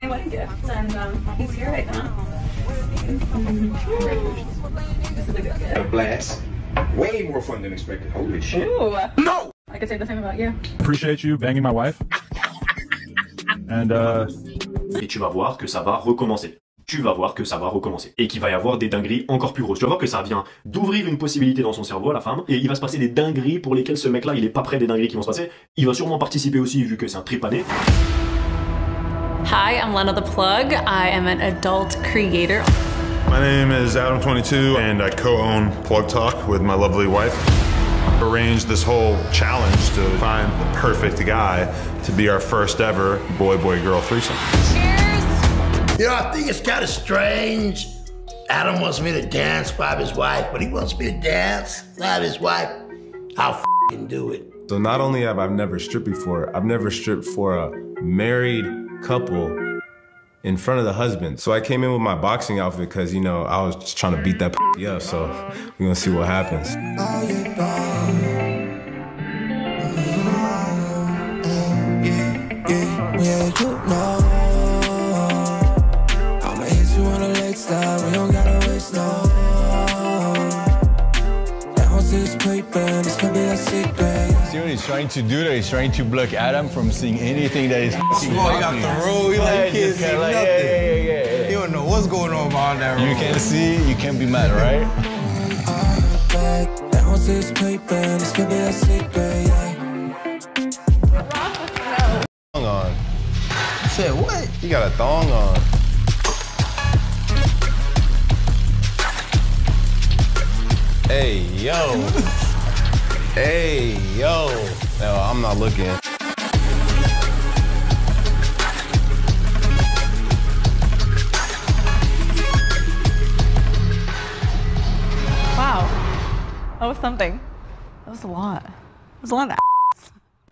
wedding gift, and he's here right now. This is a good gift. A blast. Way more fun than expected. Holy shit. Ooh. No! I could say the same about you. Appreciate you banging my wife. And Et tu vas voir que ça va recommencer. Tu vas voir que ça va recommencer. Et qu'il va y avoir des dingueries encore plus grosses. Tu vas voir que ça vient d'ouvrir une possibilité dans son cerveau à la femme. Et il va se passer des dingueries pour lesquelles ce mec-là, il est pas prêt des dingueries qui vont se passer. Il va sûrement participer aussi vu que c'est un tripané. Hi, I'm Lena the Plug. I am an adult creator. My name is Adam22 and I co-own Plug Talk with my lovely wife. Arranged this whole challenge to find the perfect guy to be our first ever boy-boy-girl threesome. Cheers! You know, I think it's kind of strange. Adam wants me to dance by his wife, but he wants me to dance by his wife. I'll f***ing do it. So not only have I never stripped before, I've never stripped for a married couple in front of the husband. So I came in with my boxing outfit because, you know, I was just trying to beat that up. So we're gonna see what happens. Yeah, you know I'ma hit you on a late style. We don't gotta waste no. That house is creeping. This could be a secret. see what he's trying to do there? He's trying to block Adam from seeing anything that is Boy, he got the road. He like kids see nothing. Yeah. He don't know what's going on behind that road. You can see, you can't be mad, right? That house is creeping. This could be a secret. On. I said, what? You got a thong on. Hey, yo. Hey, yo. No, I'm not looking. Wow. That was something. That was a lot. That was a lot of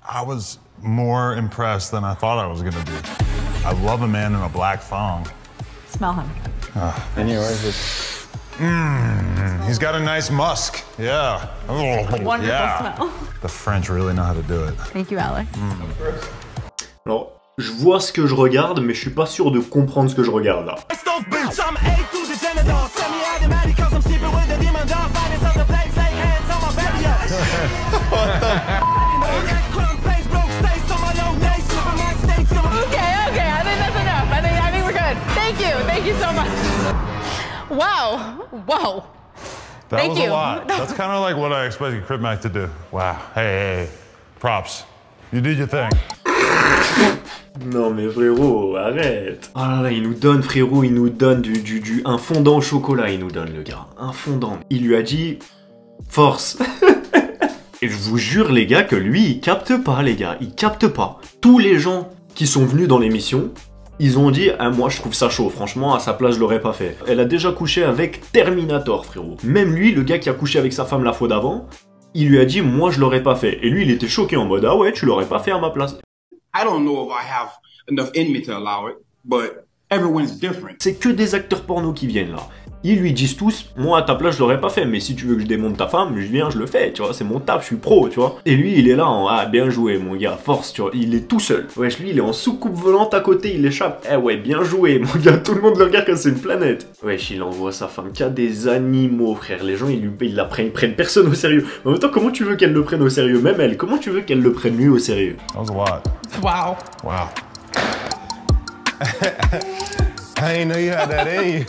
I was more impressed than I thought I was gonna be. I love a man in a black thong. Smell him. Anyway, where is it? He's got a nice musk. Yeah. Wonderful smell. The French really know how to do it. Thank you, Alex. Alors, je vois ce que je regarde, mais je suis pas sûr de comprendre ce que je regarde là. Okay, I think that's enough. I think we're good. Thank you so much. Wow, whoa. That was a lot. That's kind of like what I expected Crip Mac to do. Wow. Hey, props. You did your thing. Non mais frérot, arrête. Oh là là, il nous donne frérot, il nous donne un fondant au chocolat, il nous donne le gars. Un fondant. Il lui a dit force. Et je vous jure les gars que lui il capte pas les gars, il capte pas. Tous les gens qui sont venus dans l'émission, ils ont dit ah, moi je trouve ça chaud, franchement à sa place je l'aurais pas fait. Elle a déjà couché avec Terminator frérot. Même lui, le gars qui a couché avec sa femme la fois d'avant, il lui a dit moi je l'aurais pas fait. Et lui il était choqué en mode ah ouais tu l'aurais pas fait à ma place. I don't know if I have enough in me to allow it, but everyone's different. C'est que des acteurs porno qui viennent là. Ils lui disent tous, moi à ta place je l'aurais pas fait, mais si tu veux que je démonte ta femme, je viens, je le fais, tu vois, c'est mon taf, je suis pro, tu vois. Et lui il est là en ah bien joué mon gars, force, tu vois, il est tout seul. Wesh lui il est en soucoupe volante à côté, il échappe. Eh ouais, bien joué mon gars, tout le monde le regarde comme c'est une planète. Wesh il envoie sa femme qu'à des animaux frère, les gens ils prennent personne au sérieux. En même temps comment tu veux qu'elle le prenne au sérieux, même elle, comment tu veux qu'elle le prenne lui au sérieux? That was a lot. Wow. Wow. I didn't know you had that in you.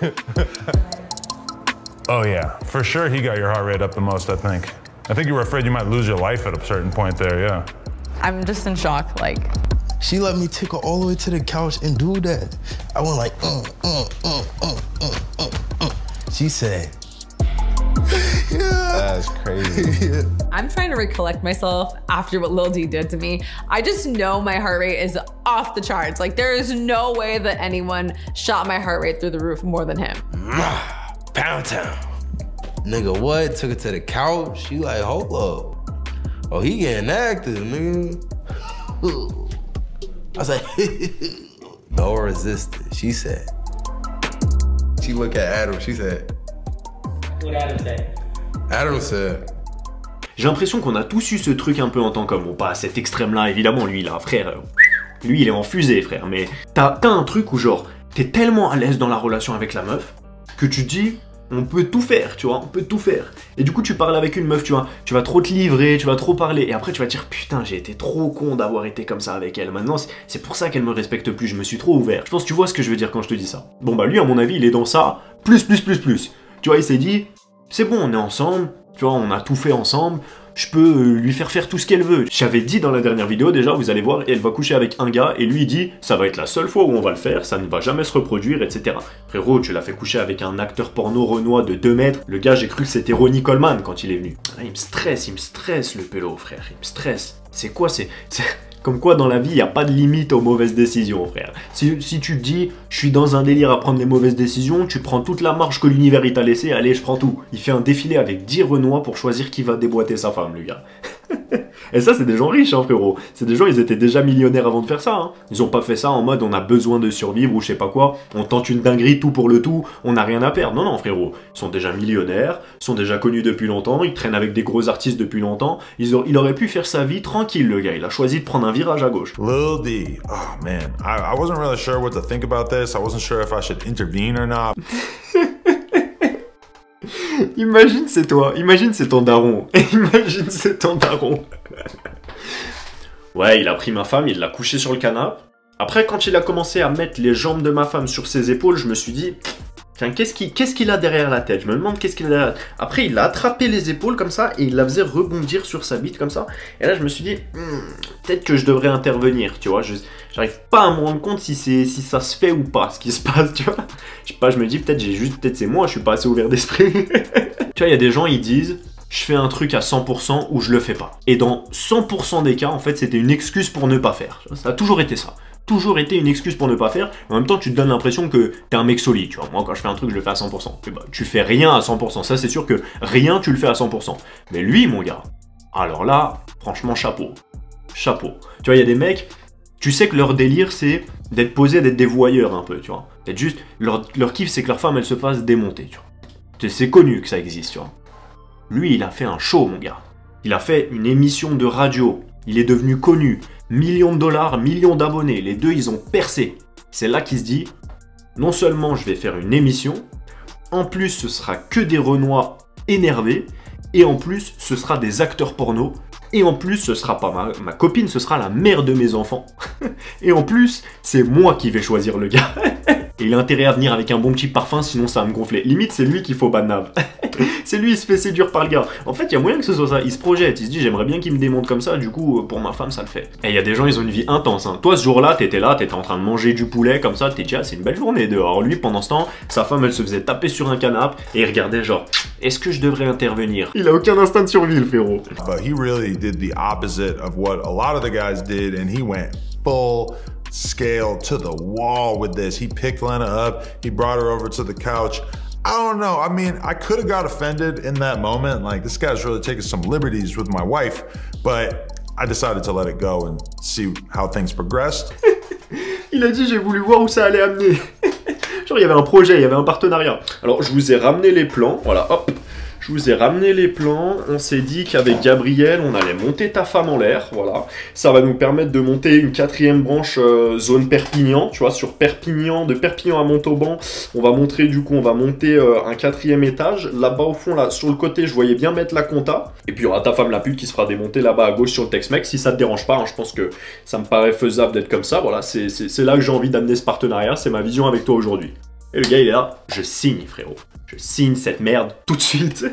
Oh yeah, for sure he got your heart rate up the most, I think. I think you were afraid you might lose your life at a certain point there, yeah. I'm just in shock, like. She let me take her all the way to the couch and do that. I went like, She said, That's crazy. I'm trying to recollect myself after what Lil D did to me. I just know my heart rate is off the charts. Like there is no way that anyone shot my heart rate through the roof more than him. Pound Town. Nigga, what? Took her to the couch. She like, hold up. Oh, he getting active, nigga. I was like, no resistance. She said. She looked at Adam. She said. What Adam say? Adam said. J'ai l'impression qu'on a tous eu ce truc un peu en tant qu'homme. Bon, pas à cet extrême-là, évidemment, lui, il a un frère Lui, il est en fusée, frère. Mais t'as un truc où, genre, t'es tellement à l'aise dans la relation avec la meuf que tu te dis, on peut tout faire, tu vois, on peut tout faire. Et du coup, tu parles avec une meuf, tu vois, tu vas trop te livrer, tu vas trop parler. Et après, tu vas te dire, putain, j'ai été trop con d'avoir été comme ça avec elle. Maintenant, c'est pour ça qu'elle me respecte plus, je me suis trop ouvert. Je pense que tu vois ce que je veux dire quand je te dis ça. Bon, bah lui, à mon avis, il est dans ça, plus. Tu vois, il s'est dit, c'est bon, on est ensemble, tu vois, on a tout fait ensemble. Je peux lui faire tout ce qu'elle veut. J'avais dit dans la dernière vidéo, déjà, vous allez voir, elle va coucher avec un gars, et lui il dit, ça va être la seule fois où on va le faire, ça ne va jamais se reproduire, etc. Frérot, tu l'as fait coucher avec un acteur porno renois de 2 mètres, le gars, j'ai cru que c'était Ronnie Coleman quand il est venu. Là, il me stresse le pélo, frère, il me stresse. C'est quoi, c'est... Comme quoi, dans la vie, il n'y a pas de limite aux mauvaises décisions, frère. Si tu te dis, je suis dans un délire à prendre des mauvaises décisions, tu prends toute la marge que l'univers il t'a laissé, allez, je prends tout. Il fait un défilé avec 10 Renois pour choisir qui va déboîter sa femme, le gars. Et ça, c'est des gens riches, hein, frérot. C'est des gens, ils étaient déjà millionnaires avant de faire ça. Hein. Ils ont pas fait ça en mode, on a besoin de survivre ou je sais pas quoi. On tente une dinguerie, tout pour le tout, on n'a rien à perdre. Non, frérot. Ils sont déjà millionnaires, sont déjà connus depuis longtemps, ils traînent avec des gros artistes depuis longtemps. Il aurait pu faire sa vie tranquille, le gars. Il a choisi de prendre un virage à gauche. Lil D. Oh, man. I wasn't really sure what to think about this. I wasn't sure if I should intervene or not. Imagine c'est toi, imagine c'est ton daron, imagine c'est ton daron. Ouais, il a pris ma femme, il l'a couchée sur le canapé. Après, quand il a commencé à mettre les jambes de ma femme sur ses épaules, je me suis dit, tiens, qu'est-ce qu'il a derrière la tête? Je me demande qu'est-ce qu'il a derrière. Après, il a attrapé les épaules comme ça et il la faisait rebondir sur sa bite comme ça. Et là, je me suis dit, peut-être que je devrais intervenir, tu vois. J'arrive pas à me rendre compte si ça se fait ou pas, ce qui se passe, tu vois. Je sais pas, je me dis, peut-être c'est moi, je suis pas assez ouvert d'esprit. Tu vois, il y a des gens, ils disent, je fais un truc à 100% ou je le fais pas. Et dans 100% des cas, en fait, c'était une excuse pour ne pas faire. Ça a toujours été ça. Toujours été une excuse pour ne pas faire, mais en même temps tu te donnes l'impression que t'es un mec solide, tu vois. Moi quand je fais un truc je le fais à 100%. Et bah, tu fais rien à 100%, ça c'est sûr que rien tu le fais à 100%. Mais lui mon gars, alors là, franchement chapeau. Chapeau. Tu vois, il y a des mecs, tu sais que leur délire c'est d'être posé, d'être des voyeurs un peu, tu vois. D'être juste, leur kiff c'est que leur femme elle se fasse démonter, tu vois. C'est connu que ça existe, tu vois. Lui il a fait un show mon gars. Il a fait une émission de radio. Il est devenu connu. Millions de dollars, millions d'abonnés. Les deux, ils ont percé. C'est là qu'il se dit, non seulement je vais faire une émission, en plus ce sera que des Renois énervés, et en plus ce sera des acteurs porno, et en plus ce sera pas ma copine, ce sera la mère de mes enfants. Et en plus, c'est moi qui vais choisir le gars. Et il a intérêt à venir avec un bon petit parfum, sinon ça va me gonfler. Limite, c'est lui qu'il faut badnave. C'est lui, il se fait séduire par le gars. En fait, il y a moyen que ce soit ça. Il se projette, il se dit, j'aimerais bien qu'il me démonte comme ça, du coup, pour ma femme, ça le fait. Et il y a des gens, ils ont une vie intense. Hein. Toi, ce jour-là, t'étais en train de manger du poulet, comme ça, t'es dit, ah, c'est une belle journée dehors. Lui, pendant ce temps, sa femme, elle se faisait taper sur un canapé, et il regardait genre, est-ce que je devrais intervenir? Il a aucun instinct de survie, le frérot. But he really did the opposite of what a lot of the guys did, and he went full scale to the wall with this. He picked Lena up, he brought her over to the couch. I don't know, I mean, I could have got offended in that moment, like this guy's really taking some liberties with my wife, but I decided to let it go and see how things progressed. Il a dit, j'ai voulu voir où ça allait amener. Genre, il y avait un projet, il y avait un partenariat. Alors, je vous ai ramené les plans, voilà, hop. Je vous ai ramené les plans, on s'est dit qu'avec Gabriel, on allait monter ta femme en l'air, voilà. Ça va nous permettre de monter une 4e branche zone Perpignan, tu vois, sur Perpignan, de Perpignan à Montauban. On va monter, du coup, un 4e étage. Là-bas, au fond, là, sur le côté, je voyais bien mettre la compta. Et puis, il y aura ta femme la pute qui se fera démonter là-bas à gauche sur le Tex-Mex. Si ça te dérange pas, hein, je pense que ça me paraît faisable d'être comme ça. Voilà, c'est là que j'ai envie d'amener ce partenariat, c'est ma vision avec toi aujourd'hui. Et le gars, il est là, je signe, frérot. Je signe cette merde tout de suite.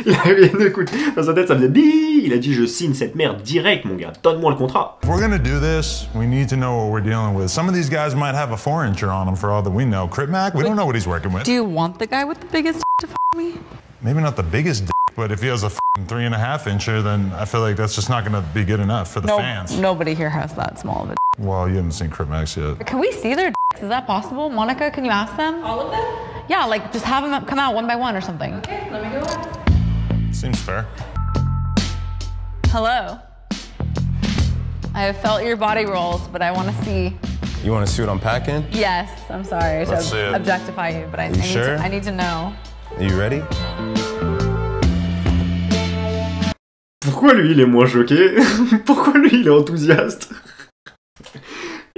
Il a rien écouté. Dans sa tête, ça faisait bi. Il a dit, je signe cette merde direct, mon gars. Donne-moi le contrat. If we're gonna do this, we need to know what we're dealing with. Some of these guys might have a 4-incher on them for all that we know. Crip Mac, we don't know what he's working with. Do you want the guy with the biggest to f me? Maybe not the biggest but if he has a 3.5-incher, then I feel like that's just not gonna be good enough for the fans. Nobody here has that small of a Well, you haven't seen Crip Max yet. Can we see their dicks? Is that possible? Monica, can you ask them? All of them? Yeah, like just have them come out one by one or something. Okay, let me go ahead. Seems fair. Hello. I have felt your body rolls, but I want to see. You want to see what I'm packing? Yes, I'm sorry Let's see it. to objectify you, but I need to know. Are you ready? Pourquoi lui il est moins choqué? Pourquoi lui il est enthousiaste?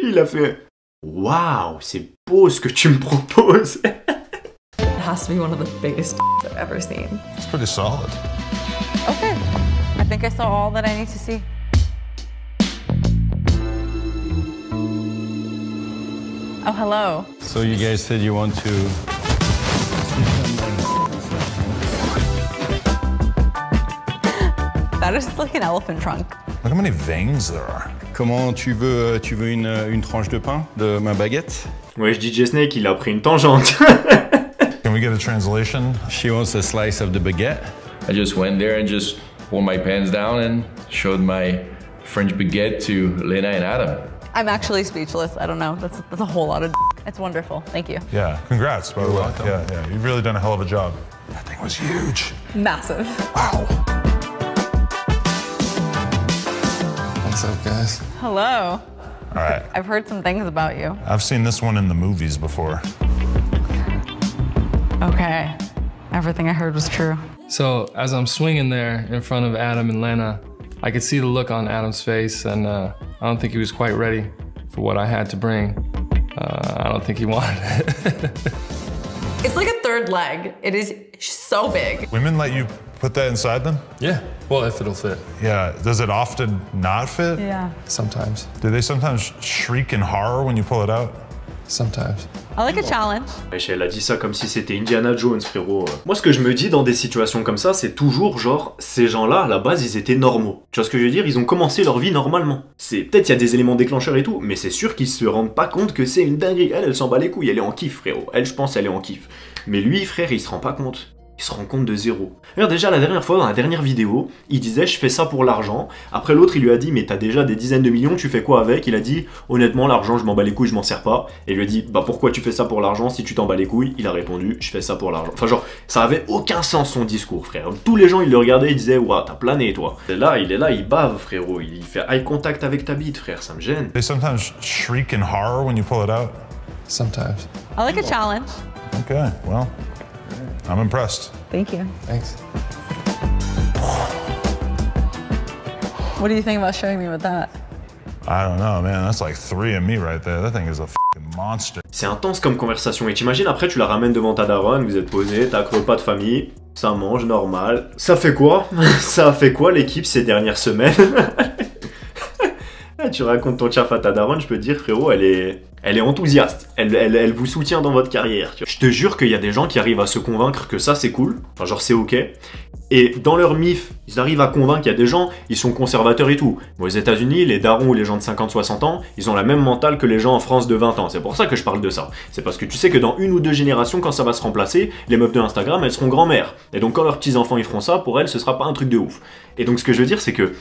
il a fait waouh, c'est beau ce que tu me proposes. It has to be one of the biggest I've ever seen. It's pretty solid. Okay. I think I saw all that I need to see. Oh, hello. So you guys said you want to... That is like an elephant trunk. Look how many veins there are. Comment tu veux une tranche de pain de ma baguette? Ouais, DJ Snake, il a pris une tangente. Can we get a translation? She wants a slice of the baguette. I just went there and just pulled my pants down and showed my French baguette to Lena and Adam. I'm actually speechless. I don't know. That's a whole lot of It's wonderful. Thank you. Yeah, congrats, by the way. Yeah, you've really done a hell of a job. That thing was huge. Massive. Wow. What's up, guys? Hello. All right. I've heard some things about you. I've seen this one in the movies before. Okay. Everything I heard was true. So as I'm swinging there in front of Adam and Lena, I could see the look on Adam's face, and I don't think he was quite ready for what I had to bring. I don't think he wanted it. It's like a third leg. It is so big. Women let you put that inside them? Yeah, well, if it'll fit. Yeah, does it often not fit? Yeah. Sometimes. Do they sometimes shriek in horror when you pull it out? Sometimes. I like a challenge. Wesh, elle a dit ça comme si c'était Indiana Jones, frérot. Moi, ce que je me dis dans des situations comme ça, c'est toujours genre, ces gens-là, à la base, ils étaient normaux. Tu vois ce que je veux dire? Ils ont commencé leur vie normalement. Peut-être il y a des éléments déclencheurs et tout, mais c'est sûr qu'ils se rendent pas compte que c'est une dinguerie. Elle s'en bat les couilles, elle est en kiff, frérot. Elle, je pense, elle est en kiff. Mais lui, frère, il se rend pas compte. Il se rend compte de zéro. Regarde, déjà la dernière fois, dans la dernière vidéo, il disait je fais ça pour l'argent. Après l'autre, il lui a dit mais t'as déjà des dizaines de millions, tu fais quoi avec? Il a dit honnêtement l'argent je m'en bats les couilles, je m'en sers pas. Et il lui a dit bah pourquoi tu fais ça pour l'argent si tu t'en bats les couilles? Il a répondu je fais ça pour l'argent. Enfin genre ça avait aucun sens son discours, frère. Tous les gens ils le regardaient, ils disaient ouah t'as plané toi. Et là il est là, il bave frérot, il fait eye contact avec ta bite frère, ça me gêne. They sometimes shriek in horror when you pull it out? Sometimes. I like a challenge. Okay, well, I'm impressed. Thank you. Thanks. What do you think about showing me with that? I don't know, man. That's like 3 of me right there. That thing is a fucking monster. C'est intense comme conversation. Et t'imagines après tu la ramènes devant ta daronne, vous êtes posé, t'as repas de famille, ça mange normal. Ça fait quoi? Ça a fait quoi l'équipe ces dernières semaines? Tu racontes ton tchaf à ta daronne, je peux te dire frérot, elle est enthousiaste. Elle vous soutient dans votre carrière. Tu vois. Je te jure qu'il y a des gens qui arrivent à se convaincre que ça c'est cool, enfin genre c'est ok. Et dans leur mif, ils arrivent à convaincre qu'il y a des gens, ils sont conservateurs et tout. Bon, aux États-Unis, les darons ou les gens de 50-60 ans, ils ont la même mentale que les gens en France de 20 ans. C'est pour ça que je parle de ça. C'est parce que tu sais que dans 1 ou 2 générations, quand ça va se remplacer, les meufs de Instagram, elles seront grand-mères. Et donc quand leurs petits-enfants ils feront ça, pour elles, ce sera pas un truc de ouf. Et donc ce que je veux dire, c'est que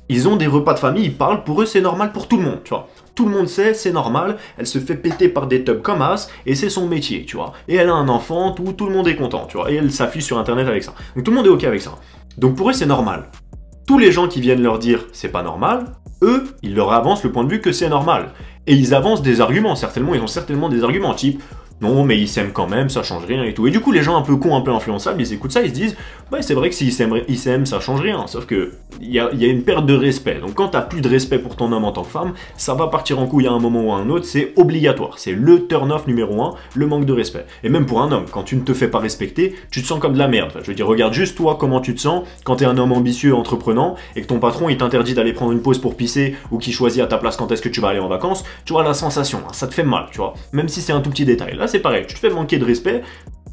ils ont des repas de famille, ils parlent, pour eux c'est normal pour tout le monde, tu vois. Tout le monde sait, c'est normal, elle se fait péter par des tubs comme as, et c'est son métier, tu vois. Et elle a un enfant, tout le monde est content, tu vois. Et elle s'affiche sur internet avec ça. Donc tout le monde est ok avec ça. Donc pour eux c'est normal. Tous les gens qui viennent leur dire c'est pas normal, eux, ils leur avancent le point de vue que c'est normal. Et ils avancent des arguments, certainement, ils ont certainement des arguments type non mais ils s'aiment quand même, ça change rien et tout. Et du coup les gens un peu cons, un peu influençables, ils écoutent ça, ils se disent ouais c'est vrai que s'ils s'aiment ça change rien. Sauf que il y a une perte de respect. Donc quand t'as plus de respect pour ton homme en tant que femme, ça va partir en couille à un moment ou à un autre, c'est obligatoire. C'est le turn-off numéro 1, le manque de respect. Et même pour un homme, quand tu ne te fais pas respecter, tu te sens comme de la merde. Enfin, je veux dire, regarde juste toi comment tu te sens quand t'es un homme ambitieux, entreprenant, et que ton patron il t'interdit d'aller prendre une pause pour pisser, ou qu'il choisit à ta place quand est-ce que tu vas aller en vacances, tu vois la sensation, hein, ça te fait mal, tu vois. Même si c'est un tout petit détail. Là c'est pareil, tu te fais manquer de respect,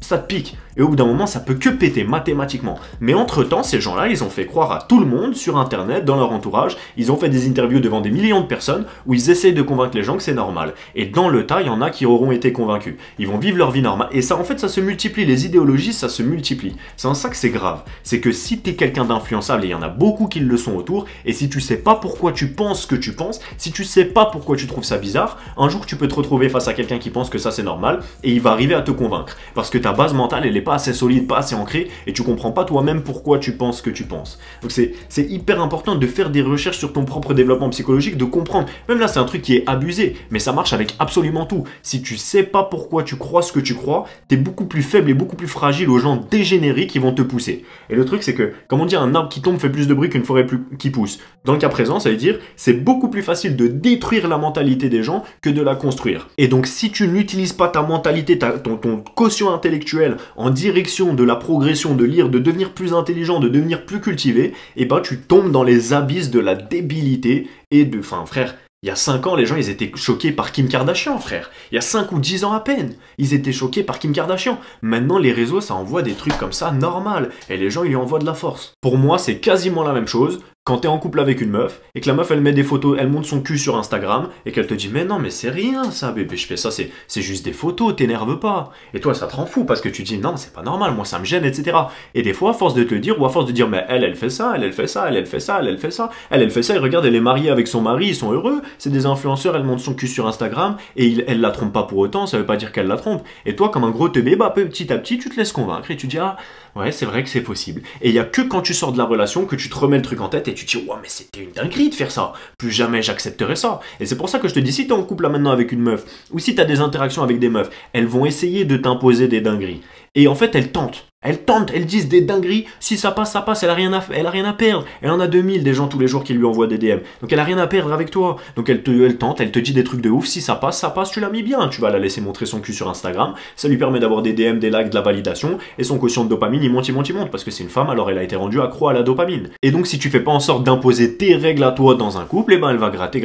ça te pique. Et au bout d'un moment, ça peut que péter mathématiquement. Mais entre-temps, ces gens-là, ils ont fait croire à tout le monde sur Internet, dans leur entourage, ils ont fait des interviews devant des millions de personnes où ils essayent de convaincre les gens que c'est normal. Et dans le tas, il y en a qui auront été convaincus. Ils vont vivre leur vie normale. Et ça, en fait, ça se multiplie. Les idéologies, ça se multiplie. C'est en ça que c'est grave. C'est que si t'es quelqu'un d'influençable, et il y en a beaucoup qui le sont autour, et si tu sais pas pourquoi tu penses ce que tu penses, si tu sais pas pourquoi tu trouves ça bizarre, un jour tu peux te retrouver face à quelqu'un qui pense que ça c'est normal, et il va arriver à te convaincre. Parce que ta base mentale, elle est pas pas assez solide, pas assez ancré, et tu comprends pas toi-même pourquoi tu penses ce que tu penses. Donc c'est hyper important de faire des recherches sur ton propre développement psychologique, de comprendre. Même là, c'est un truc qui est abusé, mais ça marche avec absolument tout. Si tu sais pas pourquoi tu crois ce que tu crois, t'es beaucoup plus faible et beaucoup plus fragile aux gens dégénérés qui vont te pousser. Et le truc, c'est que, comme on dit, un arbre qui tombe fait plus de bruit qu'une forêt qui pousse. Dans le cas présent, ça veut dire, c'est beaucoup plus facile de détruire la mentalité des gens que de la construire. Et donc, si tu n'utilises pas ta mentalité, ton quotient intellectuel en direction de la progression, de lire, de devenir plus intelligent, de devenir plus cultivé, et ben tu tombes dans les abysses de la débilité et de... Enfin, frère, il y a 5 ans, les gens, ils étaient choqués par Kim Kardashian, frère. Il y a 5 ou 10 ans à peine, ils étaient choqués par Kim Kardashian. Maintenant, les réseaux, ça envoie des trucs comme ça, normal. Et les gens, ils lui envoient de la force. Pour moi, c'est quasiment la même chose quand t'es en couple avec une meuf, et que la meuf, elle met des photos, elle monte son cul sur Instagram, et qu'elle te dit, mais non, mais c'est rien, ça, bébé, je fais ça, c'est juste des photos, t'énerve pas. Et toi, ça te rend fou, parce que tu dis, non, c'est pas normal, moi, ça me gêne, etc. Et des fois, à force de te le dire, ou à force de dire, mais elle fait ça, elle fait ça, elle fait ça, elle fait ça, elle fait ça, et regarde, elle est mariée avec son mari, ils sont heureux, c'est des influenceurs, elle monte son cul sur Instagram, et elle la trompe pas pour autant, ça veut pas dire qu'elle la trompe. Et toi, comme un gros teubé, bah, petit à petit, tu te laisses convaincre, et tu dis, ah, ouais, c'est vrai que c'est possible. Et il y a que quand tu sors de la relation que tu te remets le truc en tête et tu te dis, ouais, mais c'était une dinguerie de faire ça. Plus jamais j'accepterai ça. Et c'est pour ça que je te dis, si t'es en couple là maintenant avec une meuf, ou si t'as des interactions avec des meufs, elles vont essayer de t'imposer des dingueries. Et en fait, elles tentent, elles disent des dingueries, si ça passe, elle a rien à perdre. Elle en a 2000 des gens tous les jours qui lui envoient des DM. Donc elle a rien à perdre avec toi. Donc elle tente, elle te dit des trucs de ouf, si ça passe, tu l'as mis bien. Tu vas la laisser montrer son cul sur Instagram, ça lui permet d'avoir des DM, des likes, de la validation, et son quotient de dopamine, il monte, parce que c'est une femme, alors elle a été rendue accro à la dopamine. Et donc si tu fais pas en sorte d'imposer tes règles à toi dans un couple, et ben elle va gratter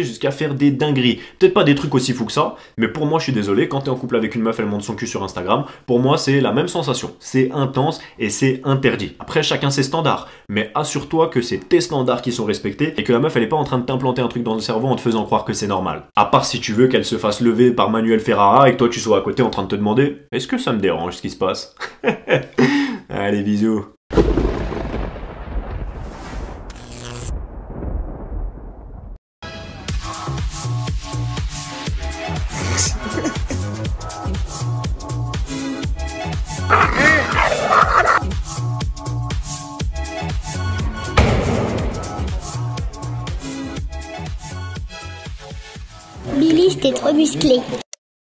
jusqu'à faire des dingueries. Peut-être pas des trucs aussi fous que ça, mais pour moi, je suis désolé, quand t'es en couple avec une meuf, elle monte son cul sur Instagram, pour moi, c'est la même sensation. C'est intense et c'est interdit. Après, chacun ses standards. Mais assure-toi que c'est tes standards qui sont respectés et que la meuf, elle est pas en train de t'implanter un truc dans le cerveau en te faisant croire que c'est normal. À part si tu veux qu'elle se fasse lever par Manuel Ferrara et que toi, tu sois à côté en train de te demander « Est-ce que ça me dérange ce qui se passe ?» Allez, bisous. Billy, t'es trop musclé.